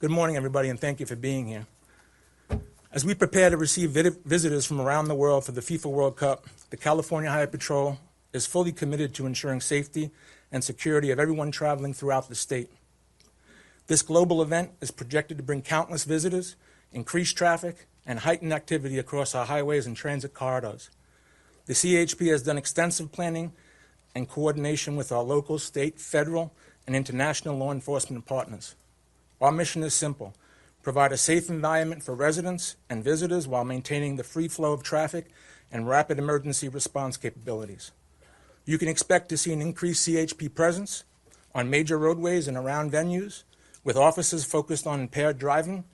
Good morning, everybody, and thank you for being here. As we prepare to receive visitors from around the world for the FIFA World Cup, the California Highway Patrol is fully committed to ensuring safety and security of everyone traveling throughout the state. This global event is projected to bring countless visitors, increase traffic, and heighten activity across our highways and transit corridors. The CHP has done extensive planning and coordination with our local, state, federal, and international law enforcement partners. Our mission is simple: provide a safe environment for residents and visitors while maintaining the free flow of traffic and rapid emergency response capabilities. You can expect to see an increased CHP presence on major roadways and around venues, with officers focused on impaired driving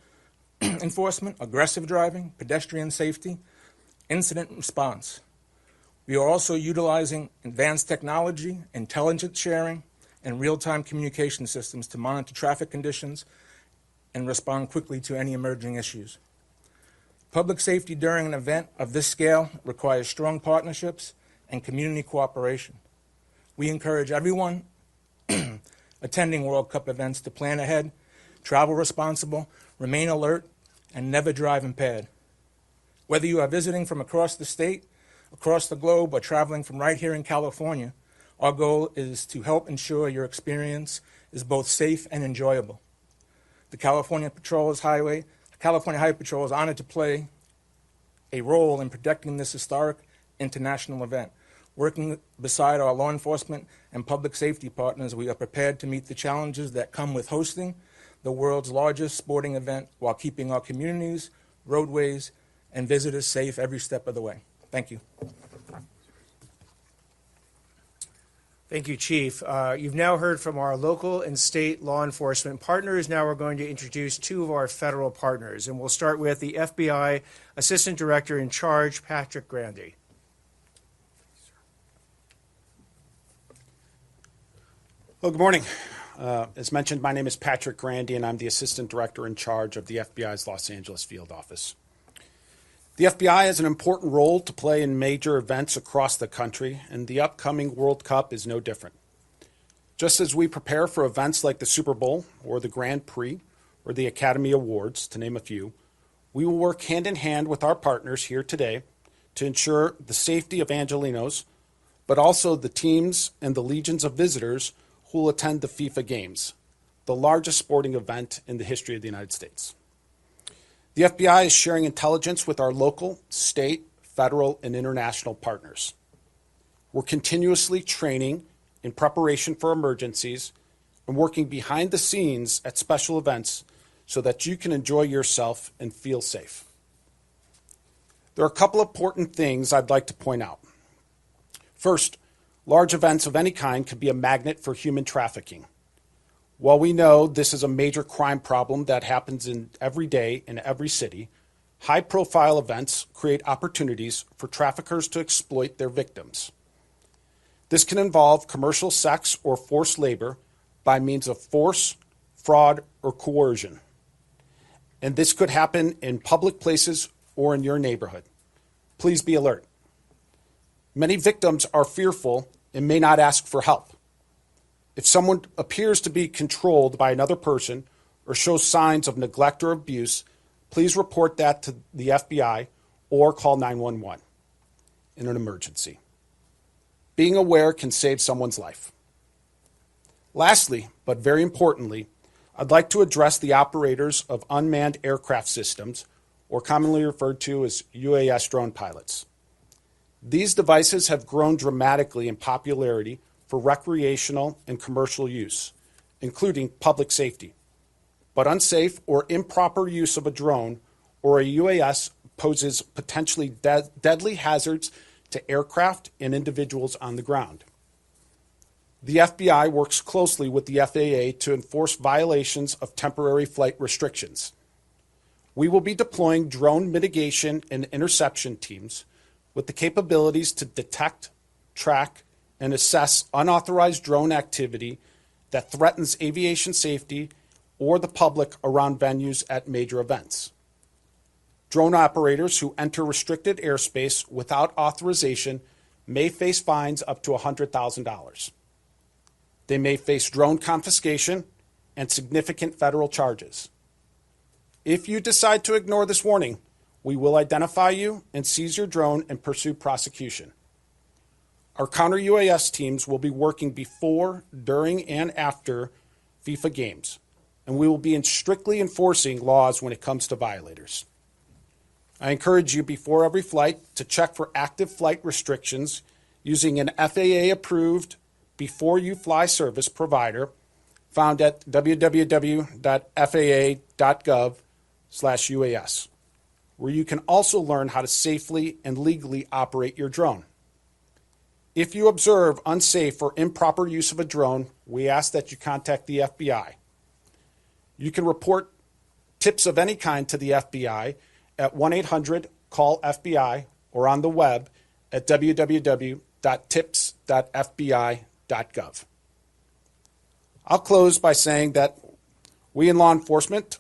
enforcement, aggressive driving, pedestrian safety, incident response. We are also utilizing advanced technology, intelligence sharing, and real-time communication systems to monitor traffic conditions and respond quickly to any emerging issues. Public safety during an event of this scale requires strong partnerships and community cooperation. We encourage everyone attending World Cup events to plan ahead, travel responsible, remain alert, and never drive impaired. Whether you are visiting from across the state, across the globe, or traveling from right here in California, our goal is to help ensure your experience is both safe and enjoyable. The California Highway Patrol is honored to play a role in protecting this historic international event. Working beside our law enforcement and public safety partners, we are prepared to meet the challenges that come with hosting the world's largest sporting event while keeping our communities, roadways, and visitors safe every step of the way. Thank you. Thank you, Chief. You've now heard from our local and state law enforcement partners. Now we're going to introduce two of our federal partners, and we'll start with the FBI Assistant Director in Charge, Patrick Grandy. Well, good morning. As mentioned, my name is Patrick Grandy, and I'm the Assistant Director in Charge of the FBI's Los Angeles Field Office. The FBI has an important role to play in major events across the country, and the upcoming World Cup is no different. Just as we prepare for events like the Super Bowl or the Grand Prix or the Academy Awards, to name a few, we will work hand in hand with our partners here today to ensure the safety of Angelenos, but also the teams and the legions of visitors who will attend the FIFA Games, the largest sporting event in the history of the United States. The FBI is sharing intelligence with our local, state, federal, and international partners. We're continuously training in preparation for emergencies and working behind the scenes at special events so that you can enjoy yourself and feel safe. There are a couple of important things I'd like to point out. First, large events of any kind could be a magnet for human trafficking. While we know this is a major crime problem that happens every day in every city, high-profile events create opportunities for traffickers to exploit their victims. This can involve commercial sex or forced labor by means of force, fraud, or coercion. And this could happen in public places or in your neighborhood. Please be alert. Many victims are fearful and may not ask for help. If someone appears to be controlled by another person or shows signs of neglect or abuse, please report that to the FBI or call 911 in an emergency. Being aware can save someone's life. Lastly, but very importantly, I'd like to address the operators of unmanned aircraft systems, or commonly referred to as UAS drone pilots. These devices have grown dramatically in popularity for recreational and commercial use, including public safety. But unsafe or improper use of a drone or a UAS poses potentially deadly hazards to aircraft and individuals on the ground. The FBI works closely with the FAA to enforce violations of temporary flight restrictions. We will be deploying drone mitigation and interception teams with the capabilities to detect, track, and assess unauthorized drone activity that threatens aviation safety or the public around venues at major events. Drone operators who enter restricted airspace without authorization may face fines up to $100,000. They may face drone confiscation and significant federal charges. If you decide to ignore this warning, we will identify you and seize your drone and pursue prosecution. Our counter UAS teams will be working before, during, and after FIFA games, and we will be strictly enforcing laws when it comes to violators. I encourage you before every flight to check for active flight restrictions using an FAA-approved Before You Fly service provider found at www.faa.gov/UAS, where you can also learn how to safely and legally operate your drone. If you observe unsafe or improper use of a drone, we ask that you contact the FBI. You can report tips of any kind to the FBI at 1-800-CALL-FBI or on the web at www.tips.fbi.gov. I'll close by saying that we in law enforcement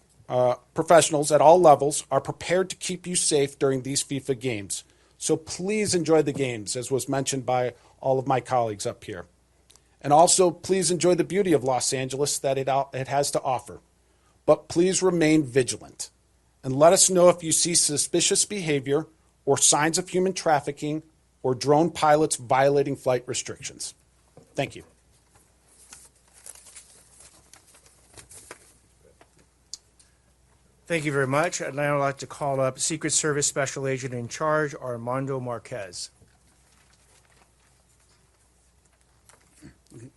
professionals at all levels are prepared to keep you safe during these FIFA games. So please enjoy the games, as was mentioned by all of my colleagues up here. And also, please enjoy the beauty of Los Angeles that it has to offer. But please remain vigilant and let us know if you see suspicious behavior or signs of human trafficking or drone pilots violating flight restrictions. Thank you. Thank you very much. I'd now like to call up Secret Service Special Agent in Charge, Armando Marquez.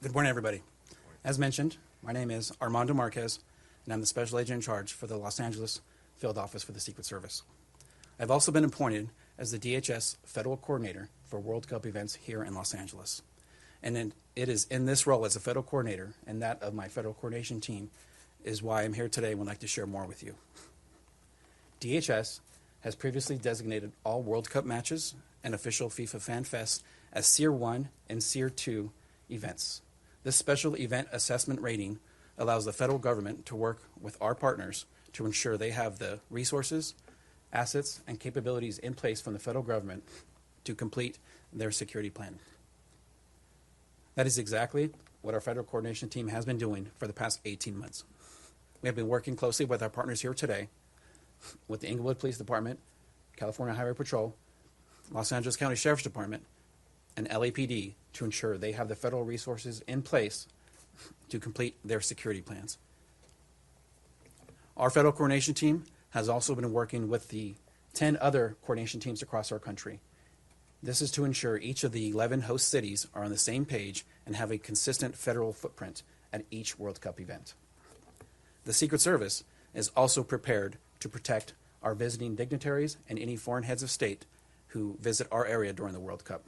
Good morning, everybody. As mentioned, my name is Armando Marquez, and I'm the Special Agent in Charge for the Los Angeles Field Office for the Secret Service. I've also been appointed as the DHS Federal Coordinator for World Cup events here in Los Angeles. And it is in this role as a Federal Coordinator and that of my Federal Coordination team is why I'm here today and would like to share more with you. DHS has previously designated all World Cup matches and official FIFA Fan Fest as Tier 1 and Tier 2 events. This special event assessment rating allows the federal government to work with our partners to ensure they have the resources, assets, and capabilities in place from the federal government to complete their security plan. That is exactly what our federal coordination team has been doing for the past 18 months. We have been working closely with our partners here today, with the Inglewood Police Department, California Highway Patrol, Los Angeles County Sheriff's Department, and LAPD to ensure they have the federal resources in place to complete their security plans. Our federal coordination team has also been working with the 10 other coordination teams across our country. This is to ensure each of the 11 host cities are on the same page and have a consistent federal footprint at each World Cup event. The Secret Service is also prepared to protect our visiting dignitaries and any foreign heads of state who visit our area during the World Cup.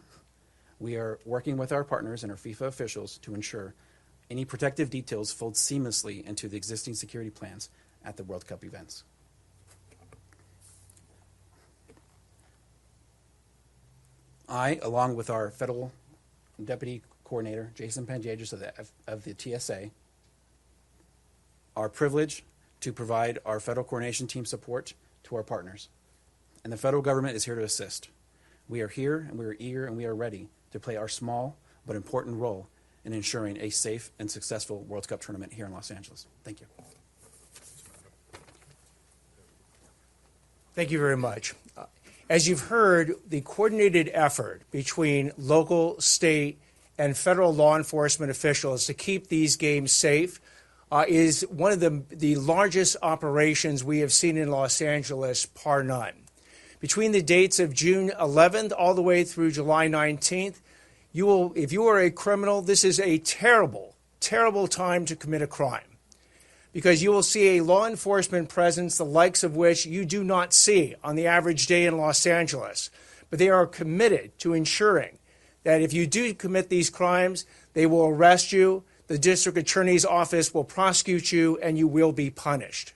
We are working with our partners and our FIFA officials to ensure any protective details fold seamlessly into the existing security plans at the World Cup events. I, along with our Federal Deputy Coordinator, Jason Pandiagis of the TSA, are privileged to provide our federal coordination team support to our partners. And the federal government is here to assist. We are here, and we are eager, and we are ready to play our small but important role in ensuring a safe and successful World Cup tournament here in Los Angeles. Thank you. Thank you very much. As you've heard, the coordinated effort between local, state, and federal law enforcement officials to keep these games safe is one of the largest operations we have seen in Los Angeles, par none. Between the dates of June 11th all the way through July 19th, if you are a criminal, this is a terrible, terrible time to commit a crime, because you will see a law enforcement presence the likes of which you do not see on the average day in Los Angeles. But they are committed to ensuring that if you do commit these crimes, they will arrest you, the district attorney's office will prosecute you, and you will be punished.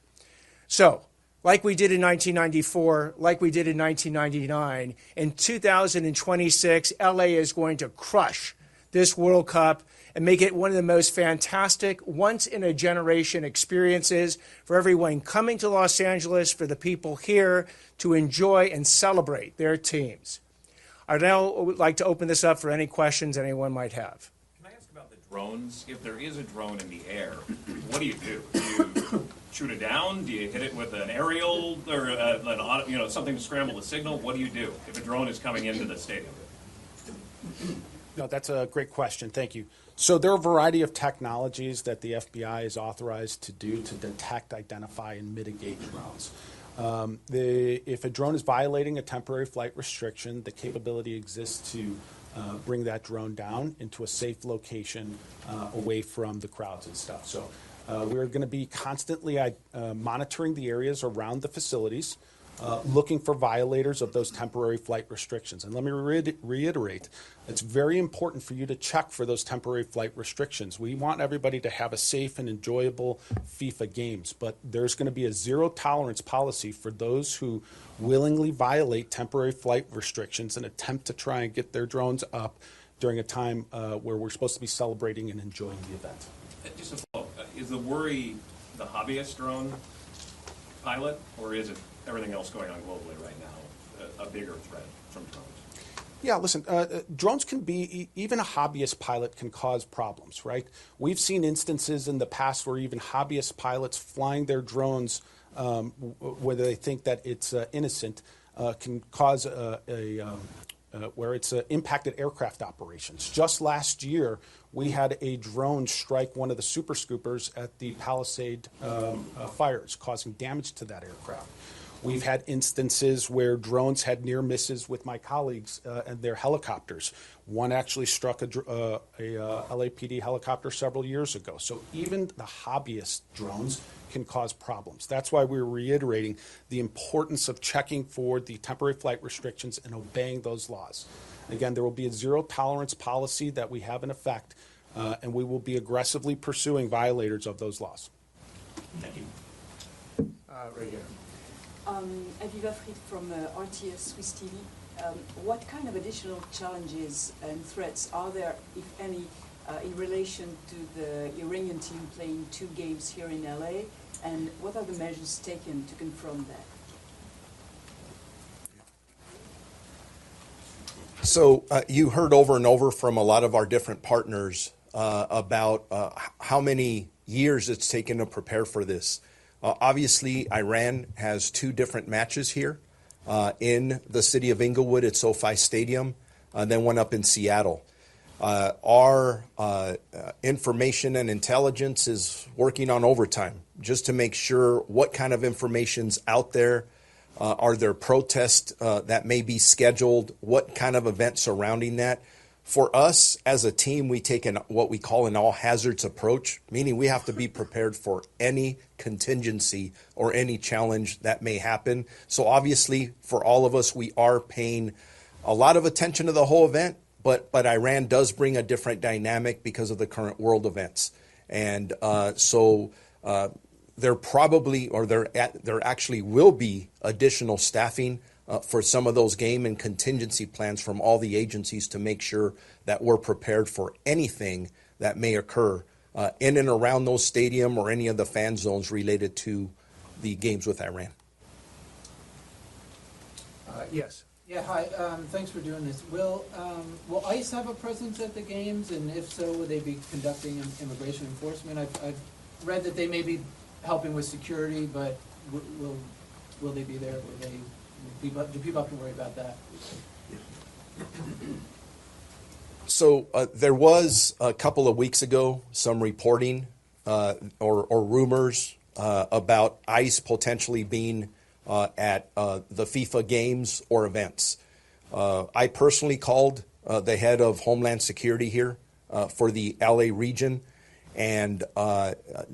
So, like we did in 1994, like we did in 1999, in 2026, LA is going to crush this World Cup and make it one of the most fantastic, once-in-a-generation experiences for everyone coming to Los Angeles, for the people here to enjoy and celebrate their teams. I'd now like to open this up for any questions anyone might have. Can I ask about the drones? If there is a drone in the air, what do you do? Do you shoot it down? Do you hit it with an aerial or something to scramble the signal? What do you do if a drone is coming into the stadium? No, that's a great question. Thank you. So there are a variety of technologies that the FBI is authorized to do to detect, identify, and mitigate drones. If a drone is violating a temporary flight restriction, the capability exists to bring that drone down into a safe location away from the crowds and stuff. So we're going to be constantly monitoring the areas around the facilities, looking for violators of those temporary flight restrictions. And let me reiterate, it's very important for you to check for those temporary flight restrictions. We want everybody to have a safe and enjoyable FIFA games, but there's going to be a zero tolerance policy for those who willingly violate temporary flight restrictions and attempt to try and get their drones up during a time where we're supposed to be celebrating and enjoying the event. Just a follow-up. Is the worry the hobbyist drone pilot, or is it everything else going on globally right now, a bigger threat from drones? Yeah, listen, drones can be, even a hobbyist pilot can cause problems, right? We've seen instances in the past where even hobbyist pilots flying their drones, whether they think that it's innocent, can cause where it's impacted aircraft operations. Just last year, we had a drone strike one of the Super Scoopers at the Palisade fires, causing damage to that aircraft. We've had instances where drones had near misses with my colleagues and their helicopters. One actually struck a LAPD helicopter several years ago. So even the hobbyist drones can cause problems. That's why we're reiterating the importance of checking for the temporary flight restrictions and obeying those laws. Again, there will be a zero tolerance policy that we have in effect, and we will be aggressively pursuing violators of those laws. Thank you. Right here. Aviva Fried from RTS Swiss TV. What kind of additional challenges and threats are there, if any, in relation to the Iranian team playing 2 games here in LA, and what are the measures taken to confront that? So you heard over and over from a lot of our different partners about how many years it's taken to prepare for this. Obviously, Iran has 2 different matches here in the city of Inglewood at SoFi Stadium, then one up in Seattle. Our information and intelligence is working on overtime just to make sure what kind of information's out there. Are there protests that may be scheduled? What kind of event surrounding that? For us as a team, we take what we call an all hazards approach, meaning we have to be prepared for any contingency or any challenge that may happen. So obviously, for all of us, we are paying a lot of attention to the whole event, but Iran does bring a different dynamic because of the current world events. And so there probably, or there actually will be additional staffing for some of those game and contingency plans from all the agencies to make sure that we're prepared for anything that may occur in and around those stadium or any of the fan zones related to the games with Iran. Yes. Yeah, hi. Thanks for doing this. Will ICE have a presence at the games, and if so, will they be conducting immigration enforcement? I've read that they may be helping with security, but will they be there? Will they? Do people have to worry about that? So there was a couple of weeks ago some reporting or rumors about ICE potentially being at the FIFA games or events. I personally called the head of Homeland Security here for the LA region, and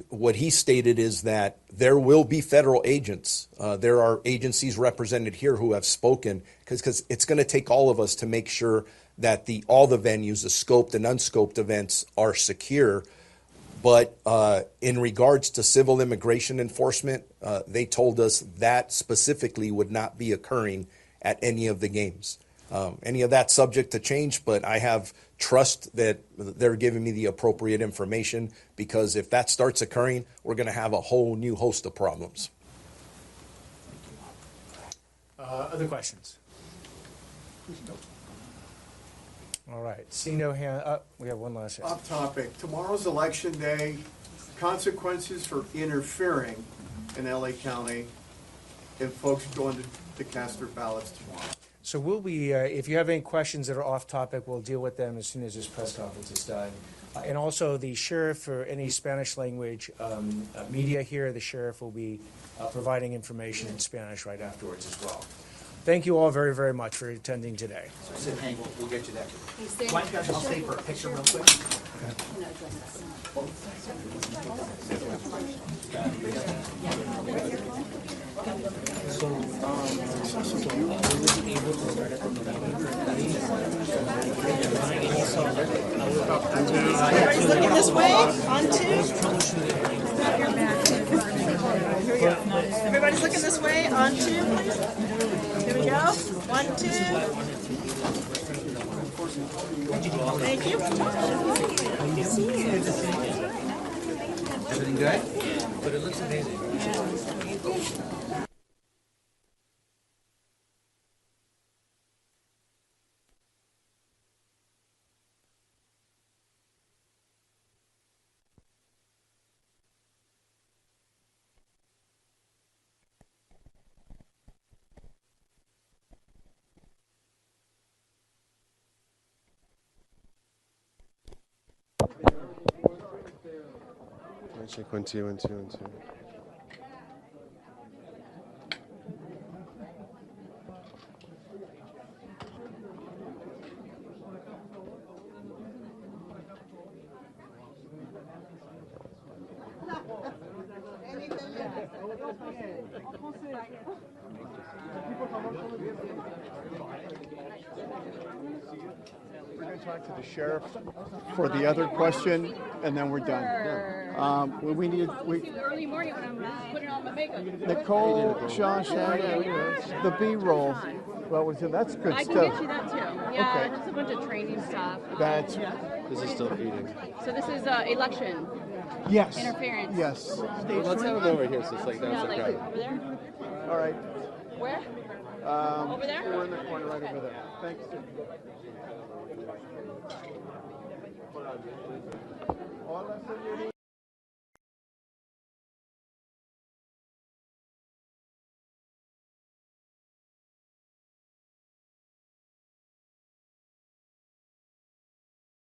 what he stated is that there will be federal agents. There are agencies represented here who have spoken, because it's going to take all of us to make sure that all the venues, the scoped and unscoped events, are secure. But in regards to civil immigration enforcement, they told us that specifically would not be occurring at any of the games. Any of that subject to change, but I have trust that they're giving me the appropriate information, because if that starts occurring, we're going to have a whole new host of problems. Other questions? All right. See no hand. We have one last. Off topic. Tomorrow's election day. consequences for interfering in LA County if folks go in to cast their ballots tomorrow. So we'll be, if you have any questions that are off topic, we'll deal with them as soon as this press conference is done. And also the sheriff, or any Spanish language media here, the sheriff will be providing information in Spanish right afterwards as well. Thank you all very, very much for attending today. Sit, hang, we'll get you that. Is there- Why don't you guys all stay for a picture real quick? Everybody's looking this way, on two. Here we go. Everybody's looking this way, on two, please. Here we go, 1, 2. Thank you. Good to see you. Everything good? But it looks amazing. Check 1 2 1 2 1 2. We're going to talk to the sheriff for the other question, and then we're done. We need Early morning when I'm putting on my makeup. Nicole, Sean, Shannon, the B-roll. Well, that's good I stuff. can get you that too. Yeah, Okay. just a bunch of training stuff. That's This is still feeding. So this is election yes. interference. Yes. Stage Let's have him over here so it's like Yeah, that's like okay. over there. All right. Where? Over there? We're in the corner right over there. Thanks. Hola, señorita.